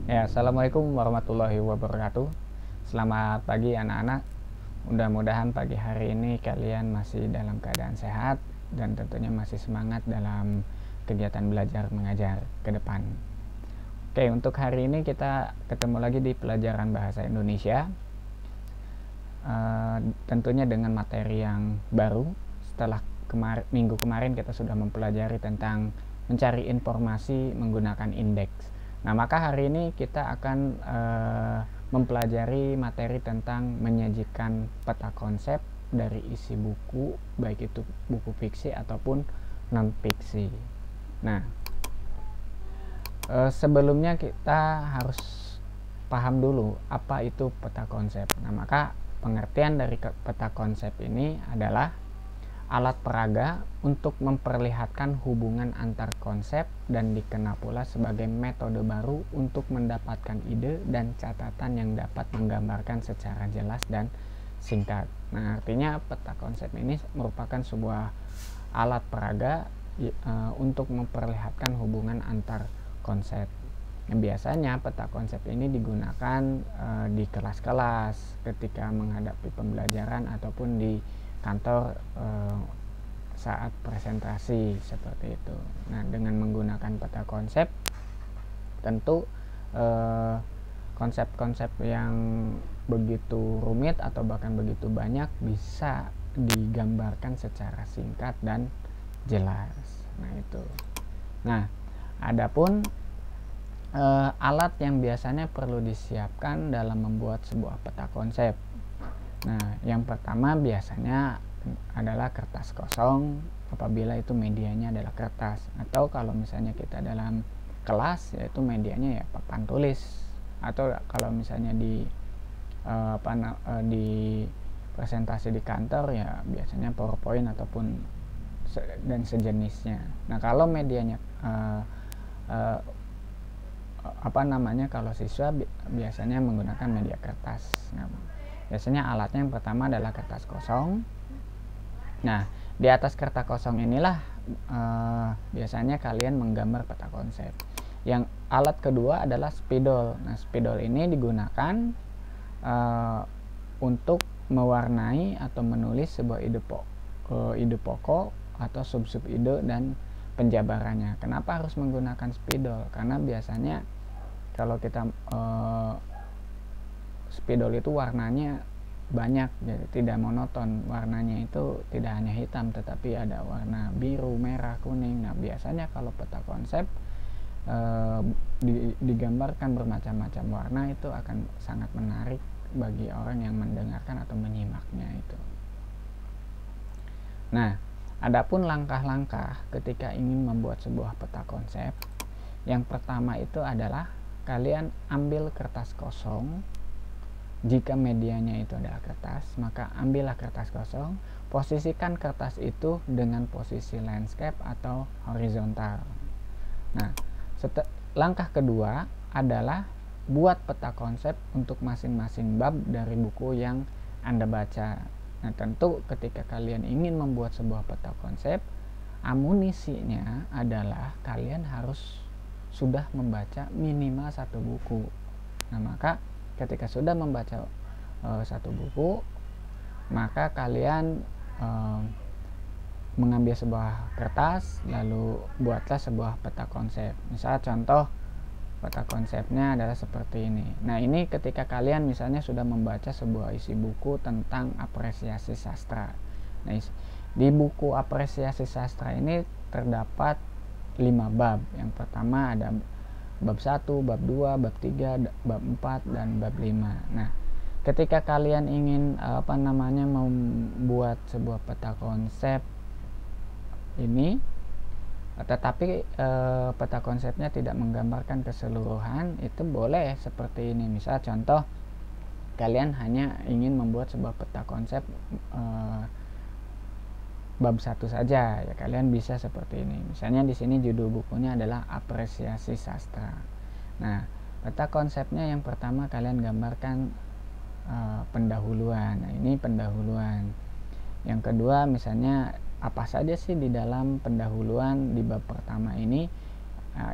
Ya, assalamualaikum warahmatullahi wabarakatuh. Selamat pagi anak-anak. Mudah-mudahan pagi hari ini kalian masih dalam keadaan sehat dan tentunya masih semangat dalam kegiatan belajar mengajar ke depan. Oke, untuk hari ini kita ketemu lagi di pelajaran bahasa Indonesia. Tentunya dengan materi yang baru. Setelah minggu kemarin kita sudah mempelajari tentang mencari informasi menggunakan indeks. Nah, maka hari ini kita akan mempelajari materi tentang menyajikan peta konsep dari isi buku, baik itu buku fiksi ataupun non fiksi. Nah, sebelumnya kita harus paham dulu apa itu peta konsep. Nah, maka pengertian dari peta konsep ini adalah alat peraga untuk memperlihatkan hubungan antar konsep dan dikenal pula sebagai metode baru untuk mendapatkan ide dan catatan yang dapat menggambarkan secara jelas dan singkat. Nah, artinya peta konsep ini merupakan sebuah alat peraga untuk memperlihatkan hubungan antar konsep. Biasanya peta konsep ini digunakan di kelas-kelas ketika menghadapi pembelajaran ataupun di kantor saat presentasi seperti itu. Nah, dengan menggunakan peta konsep tentu konsep-konsep yang begitu rumit atau bahkan begitu banyak bisa digambarkan secara singkat dan jelas. Nah, itu. Nah, adapun alat yang biasanya perlu disiapkan dalam membuat sebuah peta konsep. Nah, yang pertama biasanya adalah kertas kosong apabila itu medianya adalah kertas, atau kalau misalnya kita dalam kelas yaitu medianya ya papan tulis, atau kalau misalnya di di presentasi di kantor ya biasanya PowerPoint ataupun dan sejenisnya. Nah, kalau medianya kalau siswa biasanya menggunakan media kertas. Nah, biasanya alatnya yang pertama adalah kertas kosong. Nah, di atas kertas kosong inilah biasanya kalian menggambar peta konsep. Yang alat kedua adalah spidol. Nah, spidol ini digunakan untuk mewarnai atau menulis sebuah ide pokok atau sub-sub ide dan penjabarannya. Kenapa harus menggunakan spidol? Karena biasanya kalau kita spidol itu warnanya banyak, jadi tidak monoton. Warnanya itu tidak hanya hitam tetapi ada warna biru, merah, kuning. Nah, biasanya kalau peta konsep digambarkan bermacam-macam warna, itu akan sangat menarik bagi orang yang mendengarkan atau menyimaknya itu. Nah, adapun langkah-langkah ketika ingin membuat sebuah peta konsep, yang pertama itu adalah kalian ambil kertas kosong. Jika medianya itu adalah kertas, maka ambillah kertas kosong, posisikan kertas itu dengan posisi landscape atau horizontal. Nah, langkah kedua adalah buat peta konsep untuk masing-masing bab dari buku yang Anda baca. Nah, tentu ketika kalian ingin membuat sebuah peta konsep, amunisinya adalah kalian harus sudah membaca minimal satu buku. Nah, maka ketika sudah membaca satu buku, maka kalian mengambil sebuah kertas lalu buatlah sebuah peta konsep. Misal contoh peta konsepnya adalah seperti ini. Nah, ini ketika kalian misalnya sudah membaca sebuah isi buku tentang apresiasi sastra. Nah, di buku apresiasi sastra ini terdapat 5 bab. Yang pertama ada bab 1, bab 2, bab 3, bab 4 dan bab 5. Nah, ketika kalian ingin membuat sebuah peta konsep ini, tetapi peta konsepnya tidak menggambarkan keseluruhan, itu boleh seperti ini. Misal contoh kalian hanya ingin membuat sebuah peta konsep bab 1 saja, ya kalian bisa seperti ini. Misalnya di sini judul bukunya adalah apresiasi sastra. Nah, peta konsepnya yang pertama kalian gambarkan pendahuluan. Nah, ini pendahuluan. Yang kedua misalnya apa saja sih di dalam pendahuluan di bab pertama ini,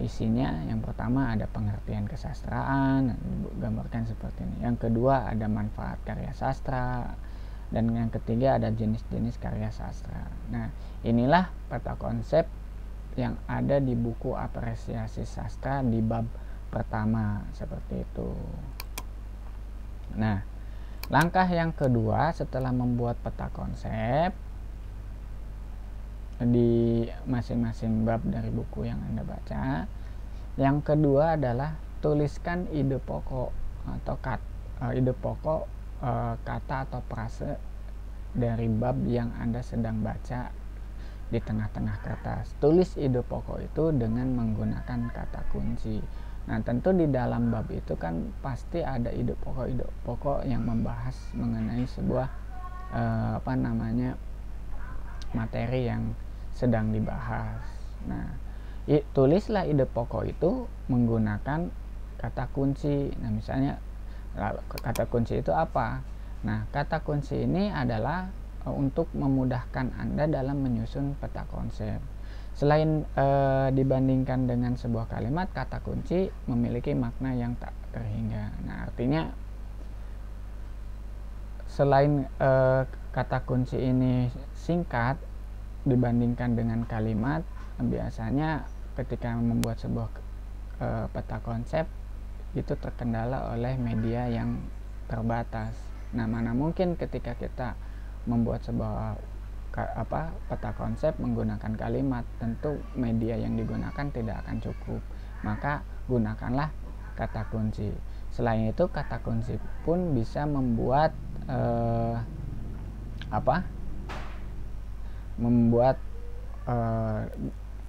Isinya yang pertama ada pengertian kesastraan, digambarkan seperti ini. Yang kedua ada manfaat karya sastra, dan yang ketiga ada jenis-jenis karya sastra. Nah, inilah peta konsep yang ada di buku apresiasi sastra di bab pertama, seperti itu. Nah, langkah yang kedua setelah membuat peta konsep di masing-masing bab dari buku yang Anda baca, yang kedua adalah tuliskan ide pokok atau kata atau frase dari bab yang Anda sedang baca di tengah-tengah kertas. Tulis ide pokok itu dengan menggunakan kata kunci. Nah, tentu di dalam bab itu kan pasti ada ide pokok yang membahas mengenai sebuah materi yang sedang dibahas. Nah, tulislah ide pokok itu menggunakan kata kunci. Nah, misalnya kata kunci itu apa? Nah, kata kunci ini adalah untuk memudahkan Anda dalam menyusun peta konsep. Selain dibandingkan dengan sebuah kalimat, kata kunci memiliki makna yang tak terhingga. Nah, artinya selain kata kunci ini singkat dibandingkan dengan kalimat, biasanya ketika membuat sebuah peta konsep itu terkendala oleh media yang terbatas. Nah, mana mungkin ketika kita membuat sebuah peta konsep menggunakan kalimat, tentu media yang digunakan tidak akan cukup. Maka gunakanlah kata kunci. Selain itu, kata kunci pun bisa membuat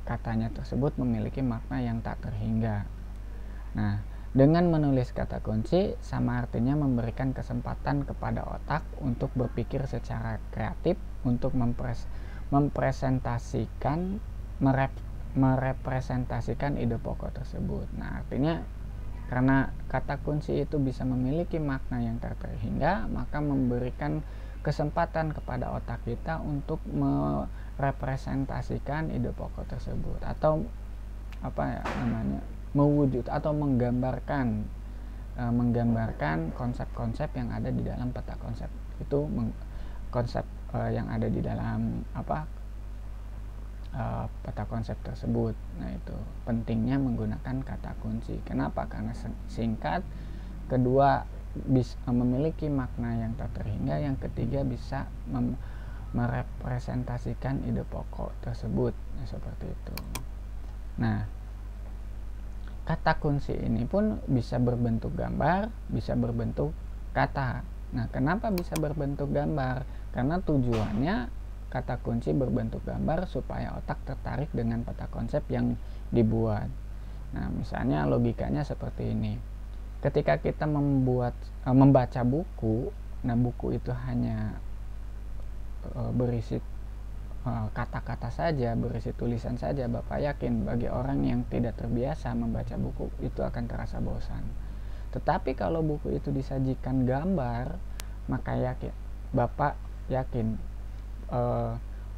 katanya tersebut memiliki makna yang tak terhingga. Nah, dengan menulis kata kunci sama artinya memberikan kesempatan kepada otak untuk berpikir secara kreatif untuk merepresentasikan ide pokok tersebut. Nah, artinya karena kata kunci itu bisa memiliki makna yang tak terhingga, maka memberikan kesempatan kepada otak kita untuk merepresentasikan ide pokok tersebut, atau mewujud atau menggambarkan konsep-konsep yang ada di dalam peta konsep itu, konsep yang ada di dalam peta konsep tersebut. Nah, itu pentingnya menggunakan kata kunci. Kenapa? Karena singkat, kedua bisa memiliki makna yang tak terhingga, yang ketiga bisa merepresentasikan ide pokok tersebut. Nah, seperti itu. Nah, kata kunci ini pun bisa berbentuk gambar, bisa berbentuk kata. Nah, kenapa bisa berbentuk gambar? Karena tujuannya kata kunci berbentuk gambar supaya otak tertarik dengan peta konsep yang dibuat. Nah, misalnya logikanya seperti ini. Ketika kita membaca buku, nah buku itu hanya berisi kata-kata saja, berisi tulisan saja, Bapak yakin bagi orang yang tidak terbiasa membaca buku itu akan terasa bosan. Tetapi kalau buku itu disajikan gambar, maka Bapak yakin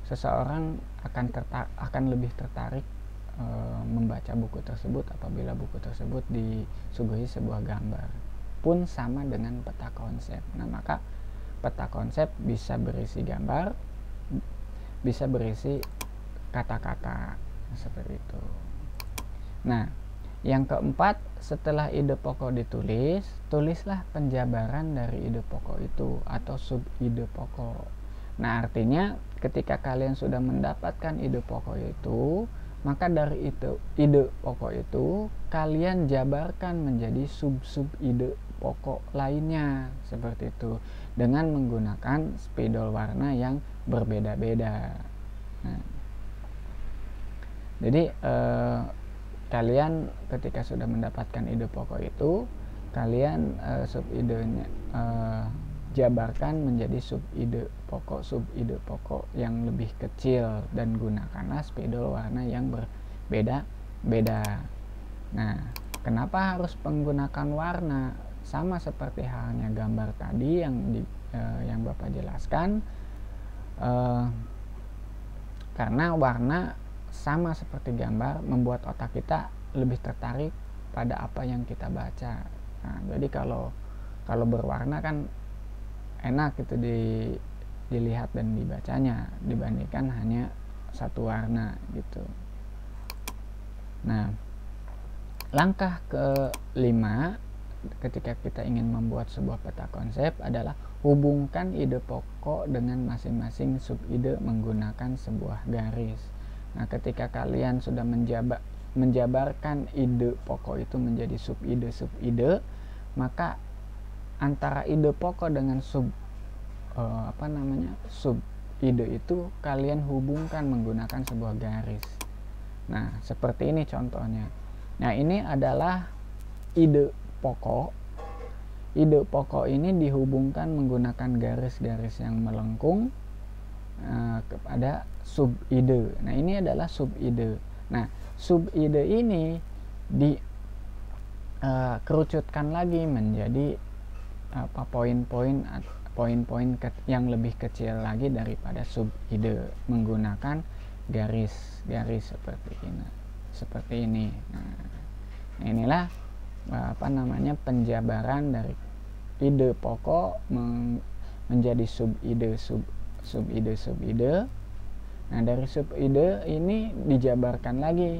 seseorang akan lebih tertarik membaca buku tersebut apabila buku tersebut disuguhi sebuah gambar. Pun sama dengan peta konsep. Nah, maka peta konsep bisa berisi gambar, bisa berisi kata-kata, seperti itu. Nah, yang keempat, setelah ide pokok ditulis, tulislah penjabaran dari ide pokok itu atau sub ide pokok. Nah, artinya ketika kalian sudah mendapatkan ide pokok itu, maka dari itu ide pokok itu kalian jabarkan menjadi sub-sub ide pokok lainnya, seperti itu, dengan menggunakan spidol warna yang berbeda-beda. Nah, jadi kalian ketika sudah mendapatkan ide pokok itu, kalian sub idenya jabarkan menjadi sub ide pokok yang lebih kecil, dan gunakanlah spidol warna yang berbeda-beda. Nah, kenapa harus menggunakan warna? Sama seperti halnya gambar tadi yang Bapak jelaskan, karena warna sama seperti gambar membuat otak kita lebih tertarik pada apa yang kita baca. Nah, jadi kalau berwarna kan enak gitu dilihat dan dibacanya dibandingkan hanya satu warna gitu. Nah, langkah kelima ketika kita ingin membuat sebuah peta konsep adalah hubungkan ide pokok dengan masing-masing sub-ide menggunakan sebuah garis. Nah, ketika kalian sudah menjabarkan ide pokok itu menjadi sub-ide, maka antara ide pokok dengan sub-ide itu kalian hubungkan menggunakan sebuah garis. Nah, seperti ini contohnya. Nah, ini adalah ide pokok. Ide pokok ini dihubungkan menggunakan garis-garis yang melengkung kepada sub-ide. Nah, ini adalah sub-ide. Nah, sub-ide ini dikerucutkan lagi menjadi poin-poin yang lebih kecil lagi daripada sub-ide menggunakan garis-garis seperti ini. Nah, inilah penjabaran dari ide pokok menjadi sub-ide. Nah, dari sub-ide ini dijabarkan lagi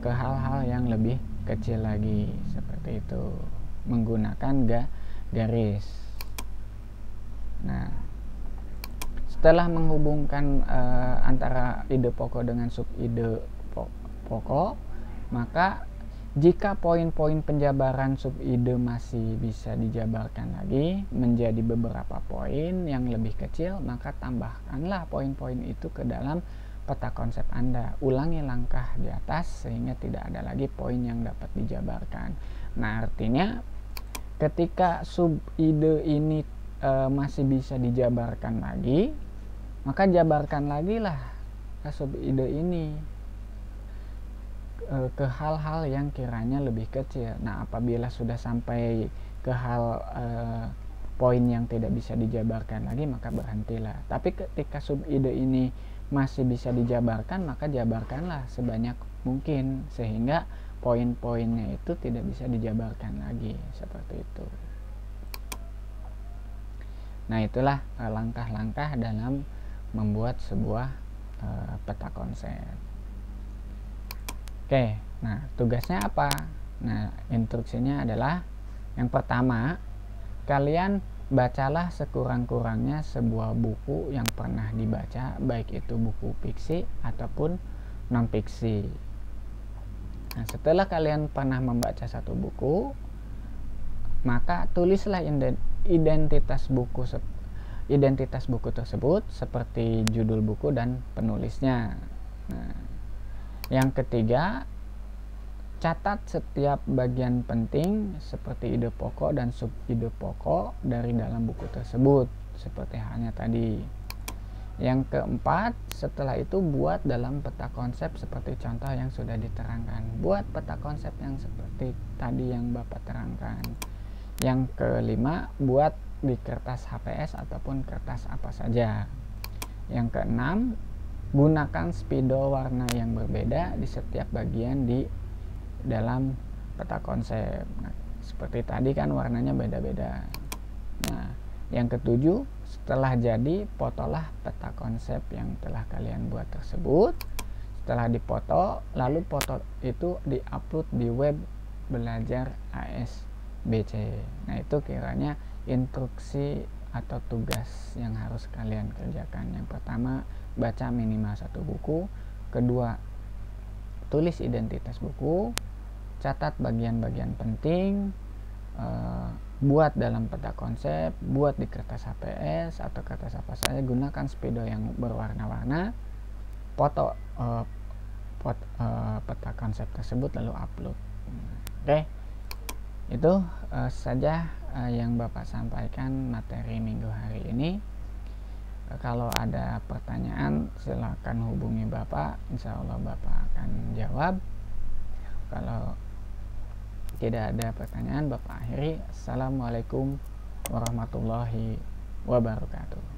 ke hal-hal yang lebih kecil lagi seperti itu menggunakan garis. Nah, setelah menghubungkan antara ide pokok dengan sub-ide pokok, maka jika poin-poin penjabaran sub-ide masih bisa dijabarkan lagi menjadi beberapa poin yang lebih kecil, maka tambahkanlah poin-poin itu ke dalam peta konsep Anda. Ulangi langkah di atas sehingga tidak ada lagi poin yang dapat dijabarkan. Nah, artinya ketika sub-ide ini masih bisa dijabarkan lagi, maka jabarkan lagi lah sub-ide ini ke hal-hal yang kiranya lebih kecil. Nah, apabila sudah sampai ke hal poin yang tidak bisa dijabarkan lagi, maka berhentilah. Tapi ketika sub-ide ini masih bisa dijabarkan, maka jabarkanlah sebanyak mungkin sehingga poin-poinnya itu tidak bisa dijabarkan lagi seperti itu. Nah, itulah langkah-langkah dalam membuat sebuah peta konsep. Oke, nah tugasnya apa? Nah, instruksinya adalah yang pertama, kalian bacalah sekurang-kurangnya sebuah buku yang pernah dibaca, baik itu buku fiksi ataupun non-fiksi. Nah, setelah kalian pernah membaca satu buku, maka tulislah identitas buku tersebut seperti judul buku dan penulisnya. Nah, yang ketiga, catat setiap bagian penting seperti ide pokok dan sub-ide pokok dari dalam buku tersebut seperti halnya tadi. Yang keempat, setelah itu buat dalam peta konsep seperti contoh yang sudah diterangkan. Buat peta konsep yang seperti tadi yang Bapak terangkan. Yang kelima, buat di kertas HPS ataupun kertas apa saja. Yang keenam, gunakan spidol warna yang berbeda di setiap bagian di dalam peta konsep. Nah, seperti tadi kan warnanya beda-beda. Nah, yang ketujuh, setelah jadi, fotolah peta konsep yang telah kalian buat tersebut. Setelah dipoto, lalu foto itu diupload di web belajar ASBC. Nah, itu kiranya instruksi atau tugas yang harus kalian kerjakan. Yang pertama, baca minimal satu buku. Kedua, tulis identitas buku. Catat bagian-bagian penting. Buat dalam peta konsep. Buat di kertas HPS atau kertas apa saja. Gunakan spidol yang berwarna-warna. Foto peta konsep tersebut lalu upload. Oke. Itu saja yang Bapak sampaikan materi minggu hari ini. Kalau ada pertanyaan silakan hubungi Bapak, insya Allah Bapak akan jawab. Kalau tidak ada pertanyaan, Bapak akhiri. Assalamualaikum warahmatullahi wabarakatuh.